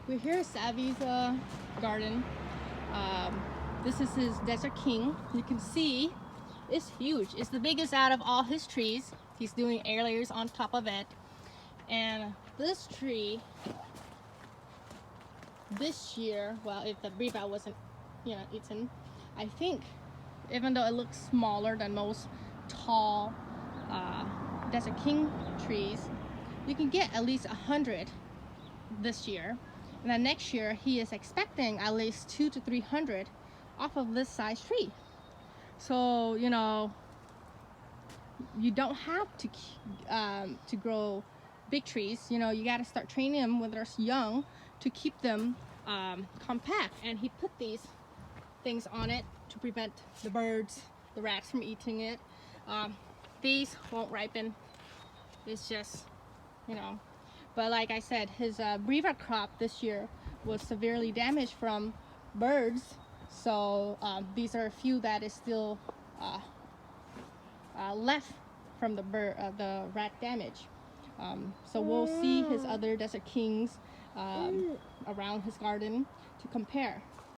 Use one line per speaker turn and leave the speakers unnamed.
We're here at Savvy's garden. This is his Desert King. You can see it's huge. It's the biggest out of all his trees. He's doing air layers on top of it. And this tree, this year, well, if the breakout wasn't, eaten, I think, even though it looks smaller than most tall Desert King trees, you can get at least 100 this year. And then next year, he is expecting at least 200 to 300 off of this size tree. So, you don't have to grow big trees. You got to start training them when they're young to keep them compact. And he put these things on it to prevent the birds, the rats from eating it. These won't ripen. It's just, But like I said, his brevet crop this year was severely damaged from birds. So these are a few that is still left from the rat damage. So we'll see his other Desert Kings around his garden to compare.